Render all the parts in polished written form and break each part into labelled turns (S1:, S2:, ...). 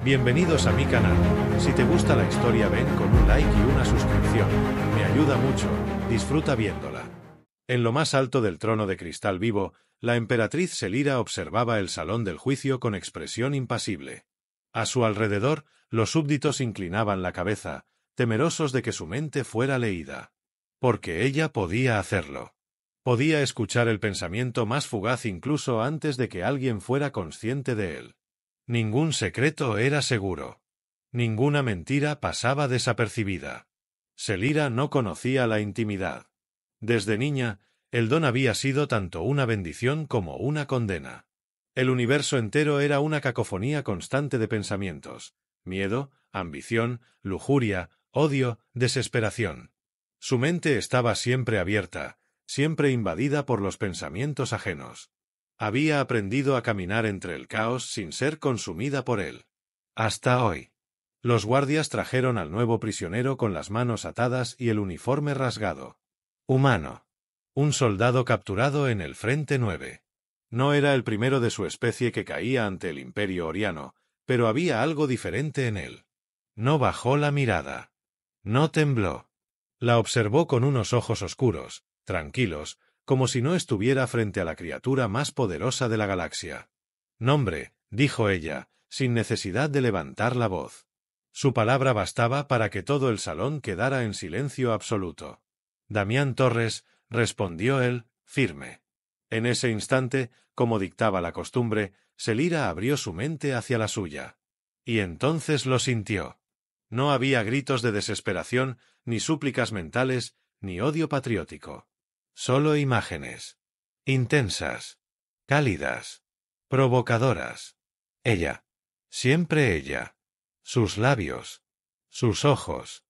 S1: Bienvenidos a mi canal. Si te gusta la historia ven con un like y una suscripción. Me ayuda mucho, disfruta viéndola. En lo más alto del trono de cristal vivo, la emperatriz Selira observaba el salón del juicio con expresión impasible. A su alrededor, los súbditos inclinaban la cabeza, temerosos de que su mente fuera leída. Porque ella podía hacerlo. Podía escuchar el pensamiento más fugaz incluso antes de que alguien fuera consciente de él. Ningún secreto era seguro. Ninguna mentira pasaba desapercibida. Selira no conocía la intimidad. Desde niña, el don había sido tanto una bendición como una condena. El universo entero era una cacofonía constante de pensamientos: miedo, ambición, lujuria, odio, desesperación. Su mente estaba siempre abierta, siempre invadida por los pensamientos ajenos. Había aprendido a caminar entre el caos sin ser consumida por él. Hasta hoy. Los guardias trajeron al nuevo prisionero con las manos atadas y el uniforme rasgado. Humano. Un soldado capturado en el Frente 9. No era el primero de su especie que caía ante el Imperio Oriano, pero había algo diferente en él. No bajó la mirada. No tembló. La observó con unos ojos oscuros, tranquilos, como si no estuviera frente a la criatura más poderosa de la galaxia. «Nombre», dijo ella, sin necesidad de levantar la voz. Su palabra bastaba para que todo el salón quedara en silencio absoluto. «Damián Torres», respondió él, firme. En ese instante, como dictaba la costumbre, Selira abrió su mente hacia la suya. Y entonces lo sintió. No había gritos de desesperación, ni súplicas mentales, ni odio patriótico. Solo imágenes. Intensas. Cálidas. Provocadoras. Ella. Siempre ella. Sus labios. Sus ojos.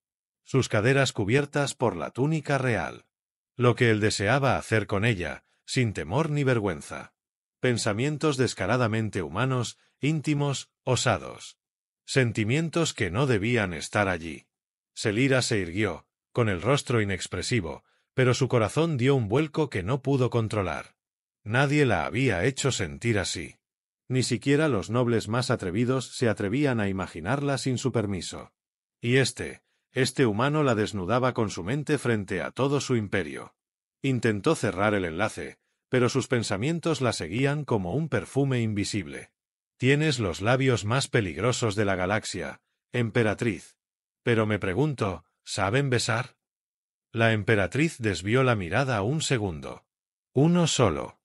S1: Sus caderas cubiertas por la túnica real. Lo que él deseaba hacer con ella, sin temor ni vergüenza. Pensamientos descaradamente humanos, íntimos, osados. Sentimientos que no debían estar allí. Selira se irguió, con el rostro inexpresivo, pero su corazón dio un vuelco que no pudo controlar. Nadie la había hecho sentir así. Ni siquiera los nobles más atrevidos se atrevían a imaginarla sin su permiso. Y este humano la desnudaba con su mente frente a todo su imperio. Intentó cerrar el enlace, pero sus pensamientos la seguían como un perfume invisible. «Tienes los labios más peligrosos de la galaxia, emperatriz. Pero me pregunto, ¿saben besar?» La emperatriz desvió la mirada un segundo. Uno solo.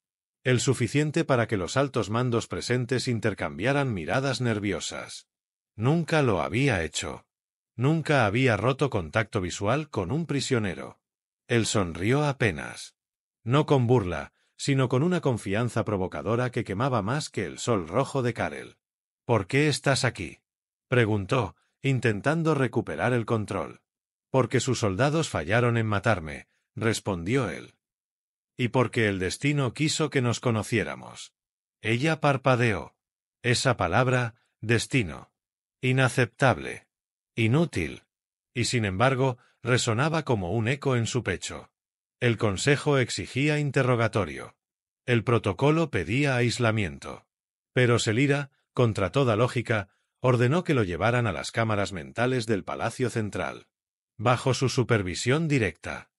S1: El suficiente para que los altos mandos presentes intercambiaran miradas nerviosas. Nunca lo había hecho. Nunca había roto contacto visual con un prisionero. Él sonrió apenas. No con burla, sino con una confianza provocadora que quemaba más que el sol rojo de Karel. «¿Por qué estás aquí?», preguntó, intentando recuperar el control. «Porque sus soldados fallaron en matarme», respondió él. «Y porque el destino quiso que nos conociéramos». Ella parpadeó. Esa palabra, destino. Inaceptable. Inútil. Y sin embargo, resonaba como un eco en su pecho. El consejo exigía interrogatorio. El protocolo pedía aislamiento. Pero Selira, contra toda lógica, ordenó que lo llevaran a las cámaras mentales del Palacio Central. Bajo su supervisión directa.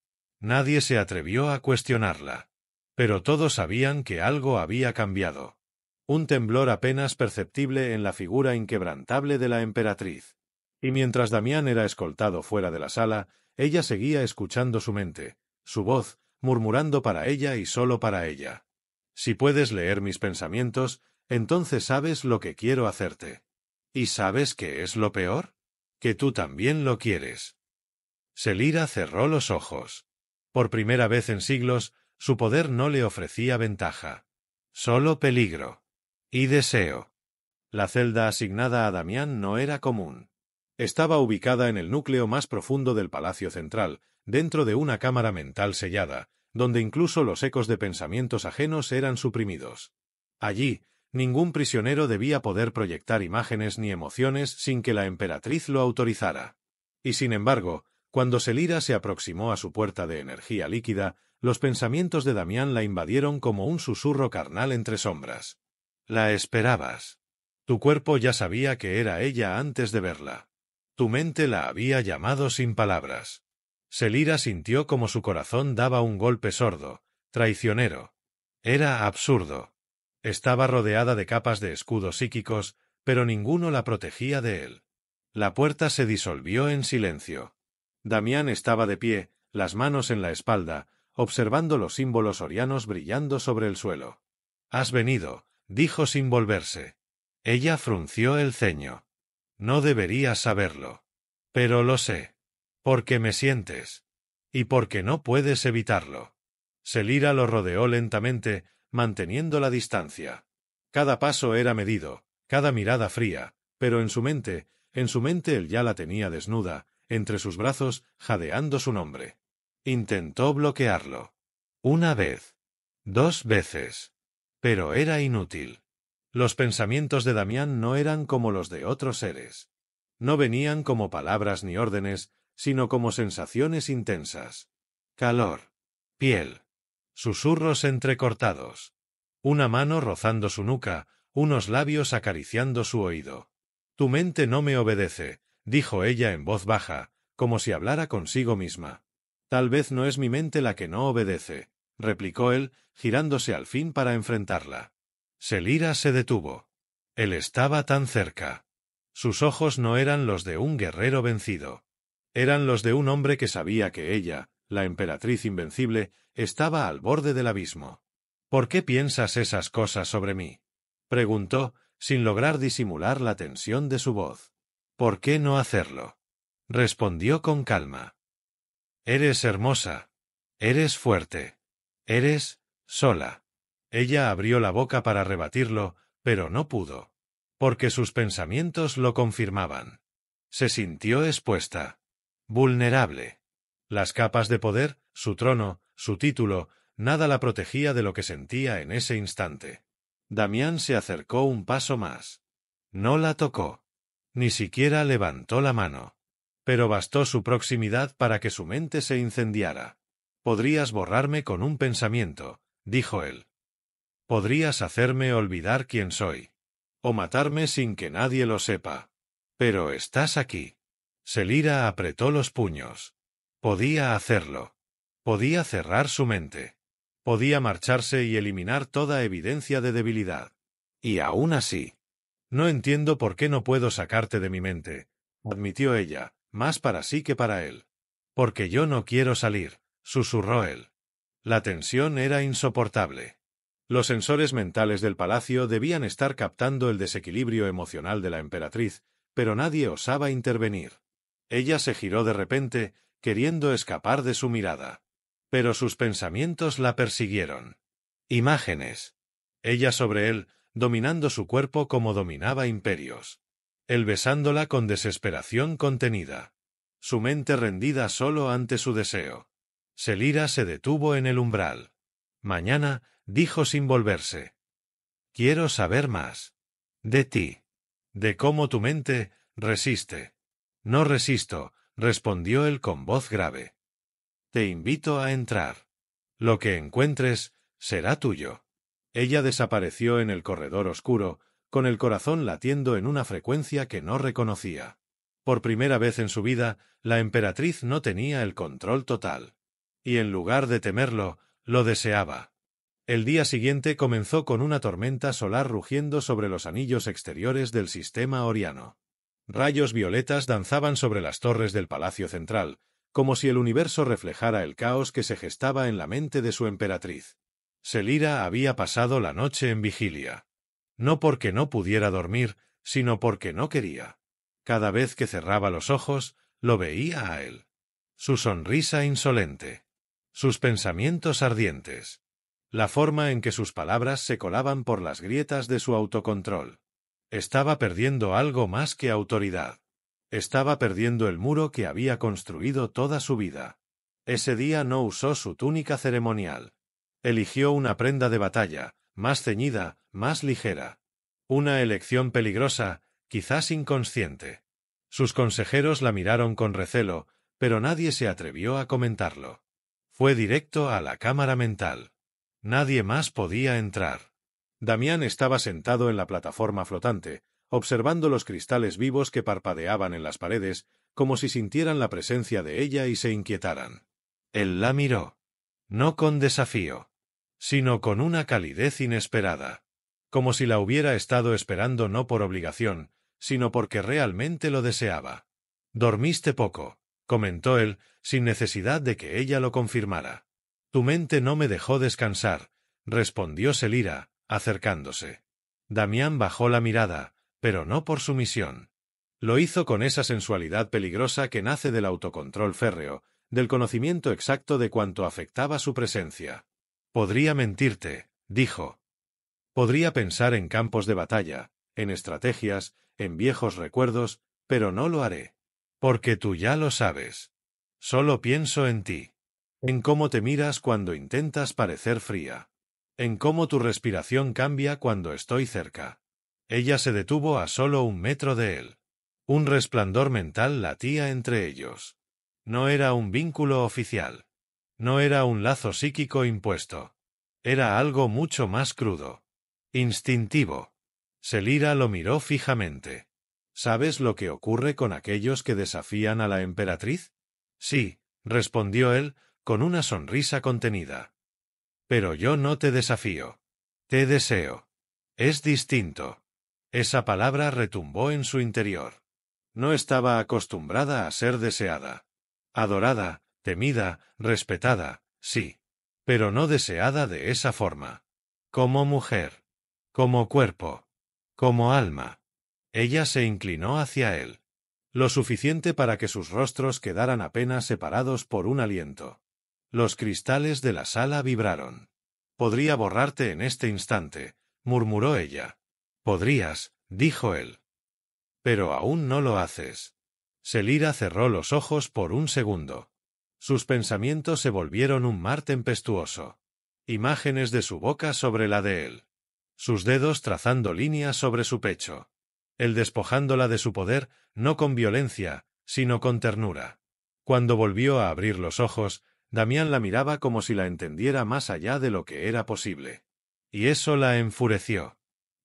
S1: Nadie se atrevió a cuestionarla. Pero todos sabían que algo había cambiado. Un temblor apenas perceptible en la figura inquebrantable de la emperatriz. Y mientras Damián era escoltado fuera de la sala, ella seguía escuchando su mente, su voz, murmurando para ella y solo para ella. «Si puedes leer mis pensamientos, entonces sabes lo que quiero hacerte. ¿Y sabes qué es lo peor? Que tú también lo quieres». Selira cerró los ojos. Por primera vez en siglos, su poder no le ofrecía ventaja. Solo peligro. Y deseo. La celda asignada a Damián no era común. Estaba ubicada en el núcleo más profundo del Palacio Central, dentro de una cámara mental sellada, donde incluso los ecos de pensamientos ajenos eran suprimidos. Allí, ningún prisionero debía poder proyectar imágenes ni emociones sin que la emperatriz lo autorizara. Y sin embargo, cuando Selira se aproximó a su puerta de energía líquida, los pensamientos de Damián la invadieron como un susurro carnal entre sombras. «La esperabas». Tu cuerpo ya sabía que era ella antes de verla. Tu mente la había llamado sin palabras. Selira sintió como su corazón daba un golpe sordo, traicionero. Era absurdo. Estaba rodeada de capas de escudos psíquicos, pero ninguno la protegía de él. La puerta se disolvió en silencio. Damián estaba de pie, las manos en la espalda, observando los símbolos orianos brillando sobre el suelo. «Has venido», dijo sin volverse. Ella frunció el ceño. «No deberías saberlo. Pero lo sé. Porque me sientes. Y porque no puedes evitarlo». Selira lo rodeó lentamente, manteniendo la distancia. Cada paso era medido, cada mirada fría, pero en su mente él ya la tenía desnuda, entre sus brazos, jadeando su nombre. Intentó bloquearlo. 1 vez. 2 veces. Pero era inútil. Los pensamientos de Damián no eran como los de otros seres. No venían como palabras ni órdenes, sino como sensaciones intensas. Calor. Piel. Susurros entrecortados. Una mano rozando su nuca, unos labios acariciando su oído. «Tu mente no me obedece», dijo ella en voz baja, como si hablara consigo misma. «Tal vez no es mi mente la que no obedece», replicó él, girándose al fin para enfrentarla. Selira se detuvo. Él estaba tan cerca. Sus ojos no eran los de un guerrero vencido. Eran los de un hombre que sabía que ella, la emperatriz invencible, estaba al borde del abismo. «¿Por qué piensas esas cosas sobre mí?», preguntó, sin lograr disimular la tensión de su voz. «¿Por qué no hacerlo?», respondió con calma. «Eres hermosa. Eres fuerte. Eres sola». Ella abrió la boca para rebatirlo, pero no pudo. Porque sus pensamientos lo confirmaban. Se sintió expuesta. Vulnerable. Las capas de poder, su trono, su título, nada la protegía de lo que sentía en ese instante. Damián se acercó un paso más. No la tocó. Ni siquiera levantó la mano. Pero bastó su proximidad para que su mente se incendiara. «Podrías borrarme con un pensamiento», dijo él. «Podrías hacerme olvidar quién soy. O matarme sin que nadie lo sepa. Pero estás aquí». Selira apretó los puños. Podía hacerlo. Podía cerrar su mente. Podía marcharse y eliminar toda evidencia de debilidad. Y aún así. «No entiendo por qué no puedo sacarte de mi mente», admitió ella, más para sí que para él. «Porque yo no quiero salir», susurró él. La tensión era insoportable. Los sensores mentales del palacio debían estar captando el desequilibrio emocional de la emperatriz, pero nadie osaba intervenir. Ella se giró de repente, queriendo escapar de su mirada. Pero sus pensamientos la persiguieron. Imágenes. Ella sobre él, dominando su cuerpo como dominaba imperios. Él besándola con desesperación contenida. Su mente rendida solo ante su deseo. Selira se detuvo en el umbral. «Mañana», dijo sin volverse. «Quiero saber más. De ti. De cómo tu mente resiste». «No resisto», respondió él con voz grave. «Te invito a entrar. Lo que encuentres será tuyo». Ella desapareció en el corredor oscuro, con el corazón latiendo en una frecuencia que no reconocía. Por primera vez en su vida, la emperatriz no tenía el control total. Y en lugar de temerlo, lo deseaba. El día siguiente comenzó con una tormenta solar rugiendo sobre los anillos exteriores del sistema oriano. Rayos violetas danzaban sobre las torres del palacio central, como si el universo reflejara el caos que se gestaba en la mente de su emperatriz. Selira había pasado la noche en vigilia. No porque no pudiera dormir, sino porque no quería. Cada vez que cerraba los ojos, lo veía a él. Su sonrisa insolente. Sus pensamientos ardientes. La forma en que sus palabras se colaban por las grietas de su autocontrol. Estaba perdiendo algo más que autoridad. Estaba perdiendo el muro que había construido toda su vida. Ese día no usó su túnica ceremonial. Eligió una prenda de batalla, más ceñida, más ligera. Una elección peligrosa, quizás inconsciente. Sus consejeros la miraron con recelo, pero nadie se atrevió a comentarlo. Fue directo a la cámara mental. Nadie más podía entrar. Damián estaba sentado en la plataforma flotante, observando los cristales vivos que parpadeaban en las paredes, como si sintieran la presencia de ella y se inquietaran. Él la miró. No con desafío, sino con una calidez inesperada. Como si la hubiera estado esperando no por obligación, sino porque realmente lo deseaba. «Dormiste poco», comentó él, sin necesidad de que ella lo confirmara. «Tu mente no me dejó descansar», respondió Selira, acercándose. Damián bajó la mirada, pero no por sumisión. Lo hizo con esa sensualidad peligrosa que nace del autocontrol férreo, del conocimiento exacto de cuanto afectaba su presencia. «Podría mentirte», dijo. «Podría pensar en campos de batalla, en estrategias, en viejos recuerdos, pero no lo haré. Porque tú ya lo sabes. Solo pienso en ti. En cómo te miras cuando intentas parecer fría. En cómo tu respiración cambia cuando estoy cerca». Ella se detuvo a solo 1 metro de él. Un resplandor mental latía entre ellos. No era un vínculo oficial. No era un lazo psíquico impuesto. Era algo mucho más crudo. Instintivo. Selira lo miró fijamente. «¿Sabes lo que ocurre con aquellos que desafían a la emperatriz?» «Sí», respondió él, con una sonrisa contenida. «Pero yo no te desafío. Te deseo. Es distinto». Esa palabra retumbó en su interior. No estaba acostumbrada a ser deseada. Adorada, temida, respetada, sí. Pero no deseada de esa forma. Como mujer. Como cuerpo. Como alma. Ella se inclinó hacia él. Lo suficiente para que sus rostros quedaran apenas separados por un aliento. Los cristales de la sala vibraron. «Podría borrarte en este instante», murmuró ella. «Podrías», dijo él. «Pero aún no lo haces». Selira cerró los ojos por un segundo. Sus pensamientos se volvieron un mar tempestuoso. Imágenes de su boca sobre la de él. Sus dedos trazando líneas sobre su pecho. Él despojándola de su poder, no con violencia, sino con ternura. Cuando volvió a abrir los ojos, Damián la miraba como si la entendiera más allá de lo que era posible. Y eso la enfureció.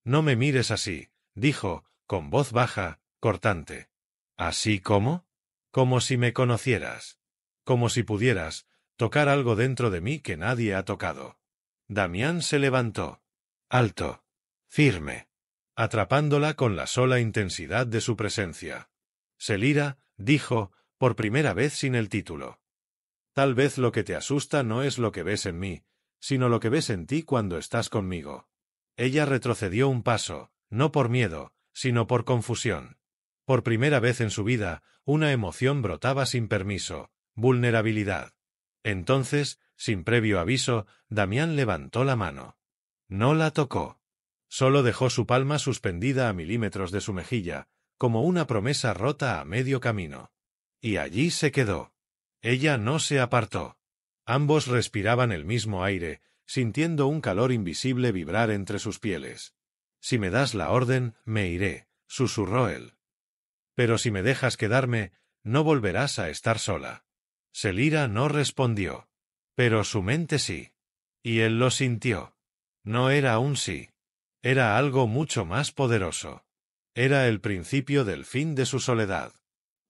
S1: «No me mires así», dijo, con voz baja, cortante. «¿Así cómo?» «Como si me conocieras. Como si pudieras tocar algo dentro de mí que nadie ha tocado». Damián se levantó. Alto. Firme. Atrapándola con la sola intensidad de su presencia. «Selira», dijo, por primera vez sin el título. «Tal vez lo que te asusta no es lo que ves en mí, sino lo que ves en ti cuando estás conmigo». Ella retrocedió un paso, no por miedo, sino por confusión. Por primera vez en su vida, una emoción brotaba sin permiso, vulnerabilidad. Entonces, sin previo aviso, Damián levantó la mano. No la tocó. Solo dejó su palma suspendida a milímetros de su mejilla, como una promesa rota a medio camino. Y allí se quedó. Ella no se apartó. Ambos respiraban el mismo aire, sintiendo un calor invisible vibrar entre sus pieles. «Si me das la orden, me iré», susurró él. «Pero si me dejas quedarme, no volverás a estar sola». Selira no respondió. Pero su mente sí. Y él lo sintió. No era un sí. Era algo mucho más poderoso. Era el principio del fin de su soledad.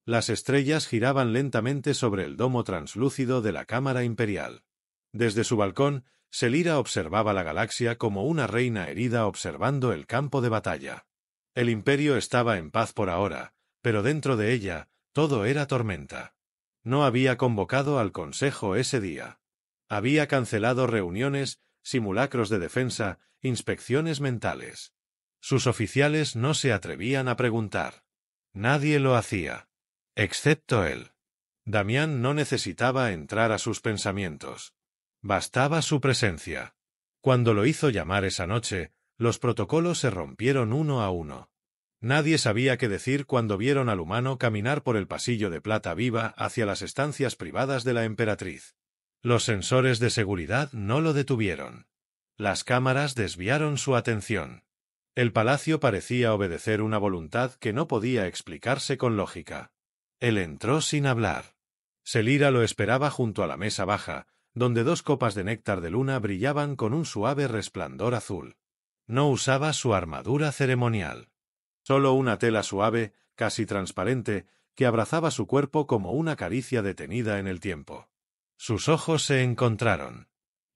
S1: Las estrellas giraban lentamente sobre el domo translúcido de la Cámara Imperial. Desde su balcón, Selira observaba la galaxia como una reina herida observando el campo de batalla. El imperio estaba en paz por ahora, pero dentro de ella, todo era tormenta. No había convocado al Consejo ese día. Había cancelado reuniones, simulacros de defensa, inspecciones mentales. Sus oficiales no se atrevían a preguntar. Nadie lo hacía. Excepto él. Damián no necesitaba entrar a sus pensamientos. Bastaba su presencia. Cuando lo hizo llamar esa noche, los protocolos se rompieron uno a uno. Nadie sabía qué decir cuando vieron al humano caminar por el pasillo de plata viva hacia las estancias privadas de la emperatriz. Los sensores de seguridad no lo detuvieron. Las cámaras desviaron su atención. El palacio parecía obedecer una voluntad que no podía explicarse con lógica. Él entró sin hablar. Selira lo esperaba junto a la mesa baja, donde 2 copas de néctar de luna brillaban con un suave resplandor azul. No usaba su armadura ceremonial. Solo una tela suave, casi transparente, que abrazaba su cuerpo como una caricia detenida en el tiempo. Sus ojos se encontraron.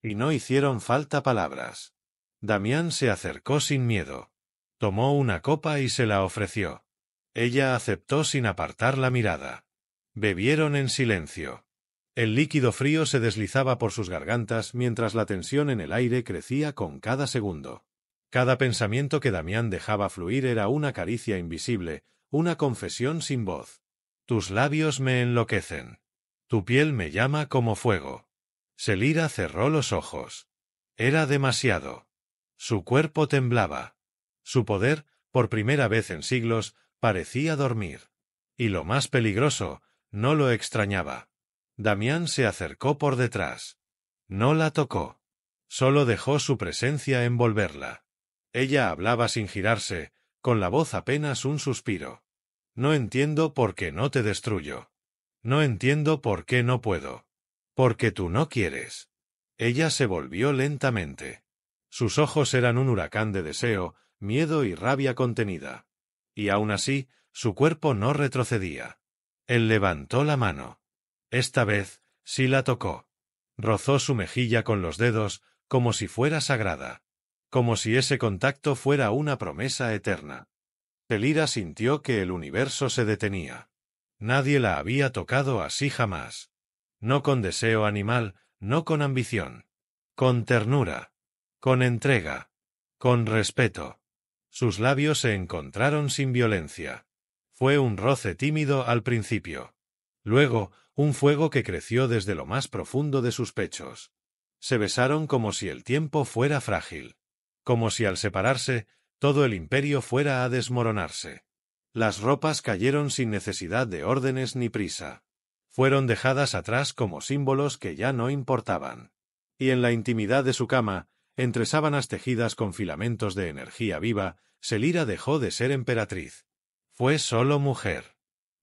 S1: Y no hicieron falta palabras. Damián se acercó sin miedo. Tomó una copa y se la ofreció. Ella aceptó sin apartar la mirada. Bebieron en silencio. El líquido frío se deslizaba por sus gargantas mientras la tensión en el aire crecía con cada segundo. Cada pensamiento que Damián dejaba fluir era una caricia invisible, una confesión sin voz. Tus labios me enloquecen. Tu piel me llama como fuego. Selira cerró los ojos. Era demasiado. Su cuerpo temblaba. Su poder, por primera vez en siglos, parecía dormir. Y lo más peligroso, no lo extrañaba. Damián se acercó por detrás. No la tocó. Solo dejó su presencia envolverla. Ella hablaba sin girarse, con la voz apenas un suspiro. No entiendo por qué no te destruyo. No entiendo por qué no puedo. Porque tú no quieres. Ella se volvió lentamente. Sus ojos eran un huracán de deseo, miedo y rabia contenida. Y aún así, su cuerpo no retrocedía. Él levantó la mano. Esta vez, sí la tocó. Rozó su mejilla con los dedos, como si fuera sagrada. Como si ese contacto fuera una promesa eterna. Selira sintió que el universo se detenía. Nadie la había tocado así jamás. No con deseo animal, no con ambición. Con ternura. Con entrega. Con respeto. Sus labios se encontraron sin violencia. Fue un roce tímido al principio. Luego, un fuego que creció desde lo más profundo de sus pechos. Se besaron como si el tiempo fuera frágil. Como si al separarse, todo el imperio fuera a desmoronarse. Las ropas cayeron sin necesidad de órdenes ni prisa. Fueron dejadas atrás como símbolos que ya no importaban. Y en la intimidad de su cama, entre sábanas tejidas con filamentos de energía viva, Selira dejó de ser emperatriz. Fue solo mujer.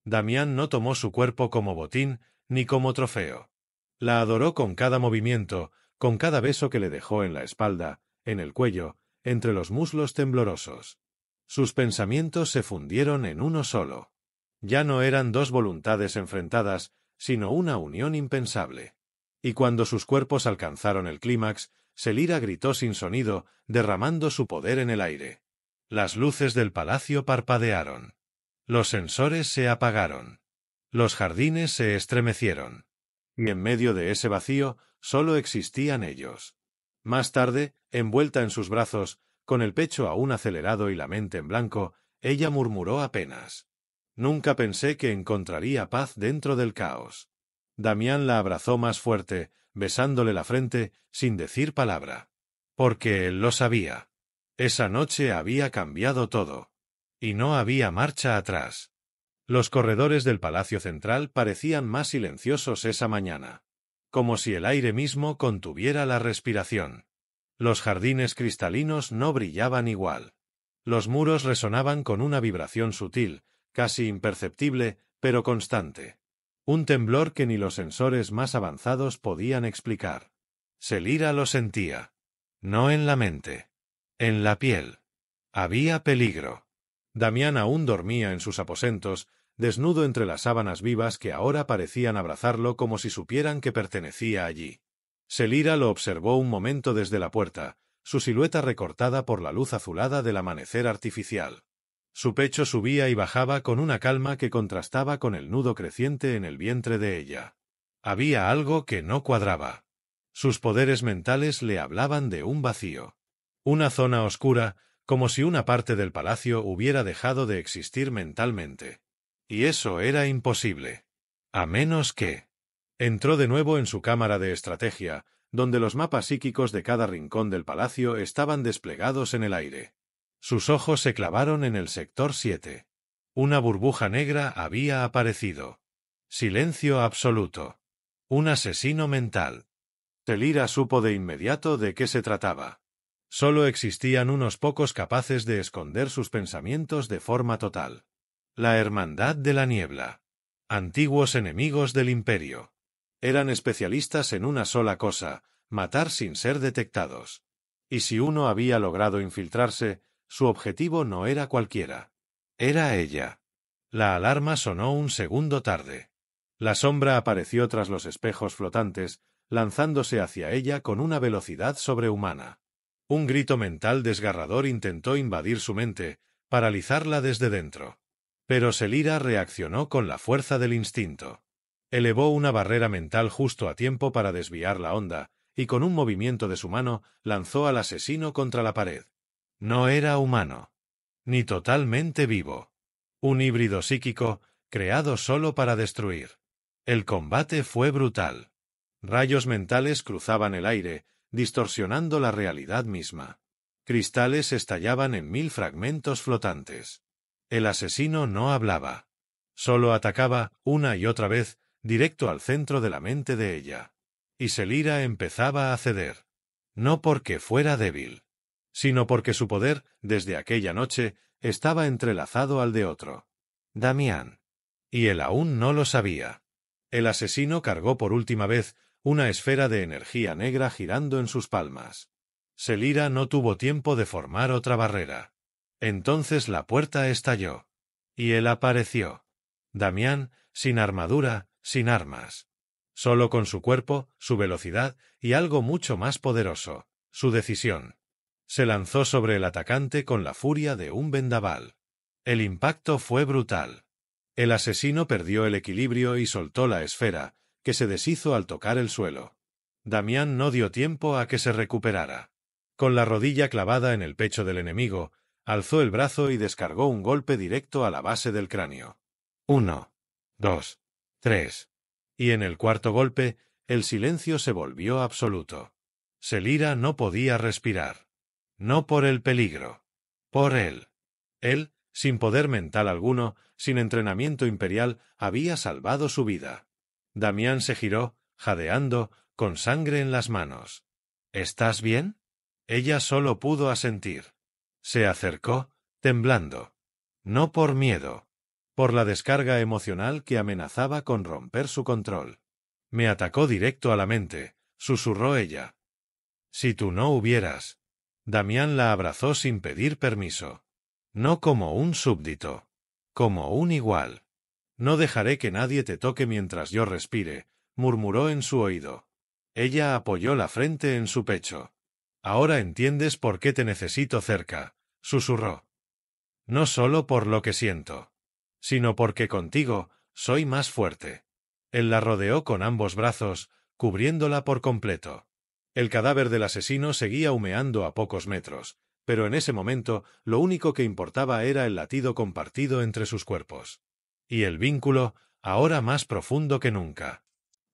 S1: Damián no tomó su cuerpo como botín, ni como trofeo. La adoró con cada movimiento, con cada beso que le dejó en la espalda, en el cuello, entre los muslos temblorosos. Sus pensamientos se fundieron en uno solo. Ya no eran dos voluntades enfrentadas, sino una unión impensable. Y cuando sus cuerpos alcanzaron el clímax, Selira gritó sin sonido, derramando su poder en el aire. Las luces del palacio parpadearon. Los sensores se apagaron. Los jardines se estremecieron. Y en medio de ese vacío, solo existían ellos. Más tarde, envuelta en sus brazos, con el pecho aún acelerado y la mente en blanco, ella murmuró apenas. Nunca pensé que encontraría paz dentro del caos. Damián la abrazó más fuerte, besándole la frente, sin decir palabra. Porque él lo sabía. Esa noche había cambiado todo. Y no había marcha atrás. Los corredores del Palacio Central parecían más silenciosos esa mañana. Como si el aire mismo contuviera la respiración. Los jardines cristalinos no brillaban igual. Los muros resonaban con una vibración sutil, casi imperceptible, pero constante. Un temblor que ni los sensores más avanzados podían explicar. Selira lo sentía. No en la mente. En la piel. Había peligro. Damián aún dormía en sus aposentos, desnudo entre las sábanas vivas que ahora parecían abrazarlo como si supieran que pertenecía allí. Selira lo observó un momento desde la puerta, su silueta recortada por la luz azulada del amanecer artificial. Su pecho subía y bajaba con una calma que contrastaba con el nudo creciente en el vientre de ella. Había algo que no cuadraba. Sus poderes mentales le hablaban de un vacío. Una zona oscura, como si una parte del palacio hubiera dejado de existir mentalmente. Y eso era imposible. A menos que... Entró de nuevo en su cámara de estrategia, donde los mapas psíquicos de cada rincón del palacio estaban desplegados en el aire. Sus ojos se clavaron en el sector 7. Una burbuja negra había aparecido. Silencio absoluto. Un asesino mental. Selira supo de inmediato de qué se trataba. Solo existían unos pocos capaces de esconder sus pensamientos de forma total. La Hermandad de la Niebla. Antiguos enemigos del Imperio. Eran especialistas en una sola cosa, matar sin ser detectados. Y si uno había logrado infiltrarse, su objetivo no era cualquiera. Era ella. La alarma sonó un segundo tarde. La sombra apareció tras los espejos flotantes, lanzándose hacia ella con una velocidad sobrehumana. Un grito mental desgarrador intentó invadir su mente, paralizarla desde dentro. Pero Selira reaccionó con la fuerza del instinto. Elevó una barrera mental justo a tiempo para desviar la onda, y con un movimiento de su mano lanzó al asesino contra la pared. No era humano. Ni totalmente vivo. Un híbrido psíquico, creado solo para destruir. El combate fue brutal. Rayos mentales cruzaban el aire, distorsionando la realidad misma. Cristales estallaban en 1000 fragmentos flotantes. El asesino no hablaba. Solo atacaba, una y otra vez, directo al centro de la mente de ella. Y Selira empezaba a ceder. No porque fuera débil, sino porque su poder, desde aquella noche, estaba entrelazado al de otro. Damián. Y él aún no lo sabía. El asesino cargó por última vez una esfera de energía negra girando en sus palmas. Selira no tuvo tiempo de formar otra barrera. Entonces la puerta estalló. Y él apareció. Damián, sin armadura, sin armas. Solo con su cuerpo, su velocidad y algo mucho más poderoso, su decisión. Se lanzó sobre el atacante con la furia de un vendaval. El impacto fue brutal. El asesino perdió el equilibrio y soltó la esfera, que se deshizo al tocar el suelo. Damián no dio tiempo a que se recuperara. Con la rodilla clavada en el pecho del enemigo, alzó el brazo y descargó un golpe directo a la base del cráneo. 1, 2, 3. Y en el cuarto golpe, el silencio se volvió absoluto. Selira no podía respirar. No por el peligro. Por él. Él, sin poder mental alguno, sin entrenamiento imperial, había salvado su vida. Damián se giró, jadeando, con sangre en las manos. ¿Estás bien? Ella solo pudo asentir. Se acercó, temblando. No por miedo. Por la descarga emocional que amenazaba con romper su control. Me atacó directo a la mente, susurró ella. Si tú no hubieras. Damián la abrazó sin pedir permiso. No como un súbdito. Como un igual. No dejaré que nadie te toque mientras yo respire, murmuró en su oído. Ella apoyó la frente en su pecho. Ahora entiendes por qué te necesito cerca, susurró. No solo por lo que siento, sino porque contigo soy más fuerte. Él la rodeó con ambos brazos, cubriéndola por completo. El cadáver del asesino seguía humeando a pocos metros, pero en ese momento lo único que importaba era el latido compartido entre sus cuerpos. Y el vínculo, ahora más profundo que nunca.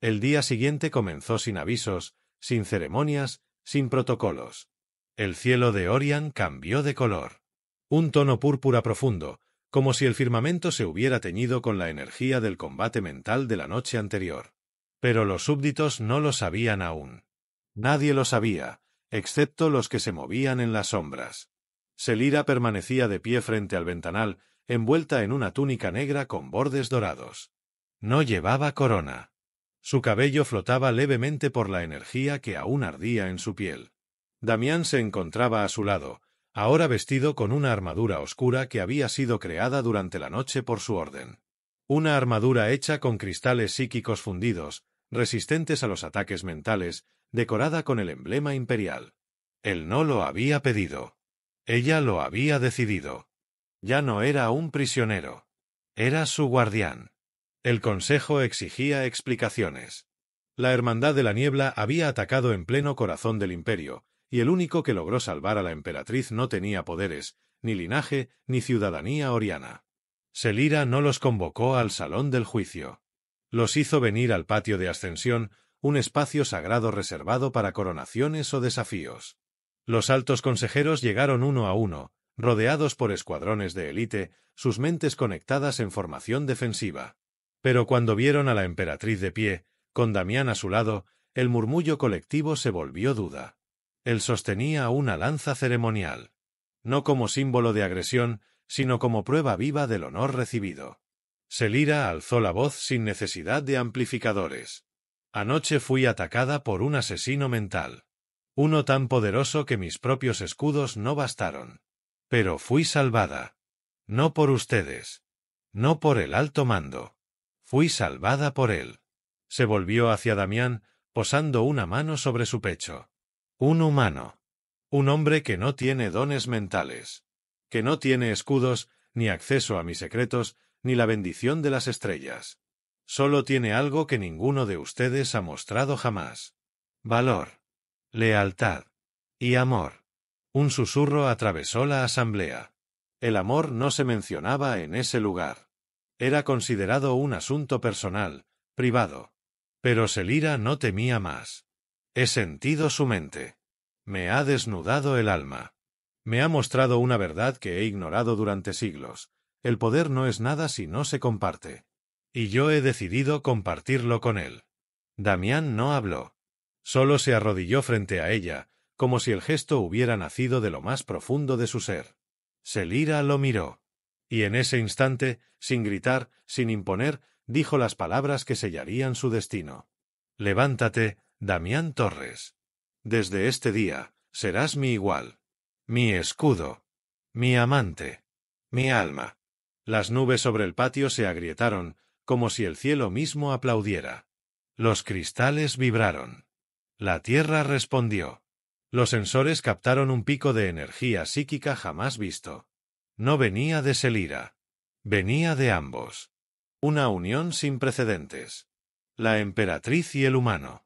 S1: El día siguiente comenzó sin avisos, sin ceremonias, sin protocolos. El cielo de Orián cambió de color. Un tono púrpura profundo, como si el firmamento se hubiera teñido con la energía del combate mental de la noche anterior. Pero los súbditos no lo sabían aún. Nadie lo sabía, excepto los que se movían en las sombras. Selira permanecía de pie frente al ventanal, envuelta en una túnica negra con bordes dorados. No llevaba corona. Su cabello flotaba levemente por la energía que aún ardía en su piel. Damián se encontraba a su lado, ahora vestido con una armadura oscura que había sido creada durante la noche por su orden. Una armadura hecha con cristales psíquicos fundidos, resistentes a los ataques mentales, decorada con el emblema imperial. Él no lo había pedido. Ella lo había decidido. Ya no era un prisionero. Era su guardián. El consejo exigía explicaciones. La Hermandad de la Niebla había atacado en pleno corazón del imperio, y el único que logró salvar a la emperatriz no tenía poderes, ni linaje, ni ciudadanía oriana. Selira no los convocó al salón del juicio. Los hizo venir al patio de ascensión, un espacio sagrado reservado para coronaciones o desafíos. Los altos consejeros llegaron uno a uno, rodeados por escuadrones de élite, sus mentes conectadas en formación defensiva. Pero cuando vieron a la emperatriz de pie, con Damián a su lado, el murmullo colectivo se volvió duda. Él sostenía una lanza ceremonial. No como símbolo de agresión, sino como prueba viva del honor recibido. Selira alzó la voz sin necesidad de amplificadores. Anoche fui atacada por un asesino mental. Uno tan poderoso que mis propios escudos no bastaron. Pero fui salvada. No por ustedes. No por el alto mando. Fui salvada por él. Se volvió hacia Damián, posando una mano sobre su pecho. Un humano. Un hombre que no tiene dones mentales. Que no tiene escudos, ni acceso a mis secretos, ni la bendición de las estrellas. Solo tiene algo que ninguno de ustedes ha mostrado jamás. Valor. Lealtad. Y amor. Un susurro atravesó la asamblea. El amor no se mencionaba en ese lugar. Era considerado un asunto personal, privado. Pero Selira no temía más. He sentido su mente. Me ha desnudado el alma. Me ha mostrado una verdad que he ignorado durante siglos. El poder no es nada si no se comparte. Y yo he decidido compartirlo con él. Damián no habló. Solo se arrodilló frente a ella, como si el gesto hubiera nacido de lo más profundo de su ser. Selira lo miró. Y en ese instante, sin gritar, sin imponer, dijo las palabras que sellarían su destino. Levántate, Damián Torres. Desde este día, serás mi igual. Mi escudo. Mi amante. Mi alma. Las nubes sobre el patio se agrietaron, como si el cielo mismo aplaudiera. Los cristales vibraron. La tierra respondió. Los sensores captaron un pico de energía psíquica jamás visto. No venía de Selira. Venía de ambos. Una unión sin precedentes. La emperatriz y el humano.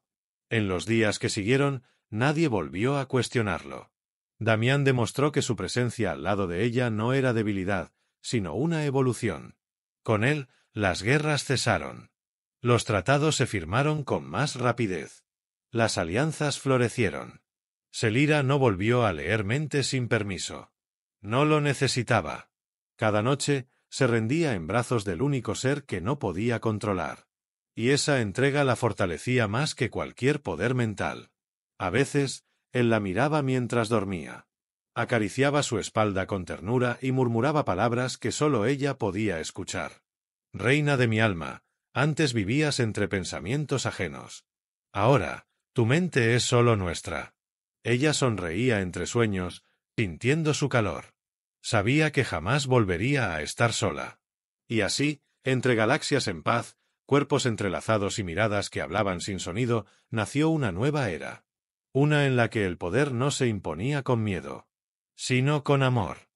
S1: En los días que siguieron, nadie volvió a cuestionarlo. Damián demostró que su presencia al lado de ella no era debilidad, sino una evolución. Con él, las guerras cesaron. Los tratados se firmaron con más rapidez. Las alianzas florecieron. Selira no volvió a leer mentes sin permiso. No lo necesitaba. Cada noche se rendía en brazos del único ser que no podía controlar. Y esa entrega la fortalecía más que cualquier poder mental. A veces, él la miraba mientras dormía. Acariciaba su espalda con ternura y murmuraba palabras que sólo ella podía escuchar. Reina de mi alma, antes vivías entre pensamientos ajenos. Ahora, tu mente es sólo nuestra. Ella sonreía entre sueños, sintiendo su calor. Sabía que jamás volvería a estar sola. Y así, entre galaxias en paz, cuerpos entrelazados y miradas que hablaban sin sonido, nació una nueva era. Una en la que el poder no se imponía con miedo, sino con amor.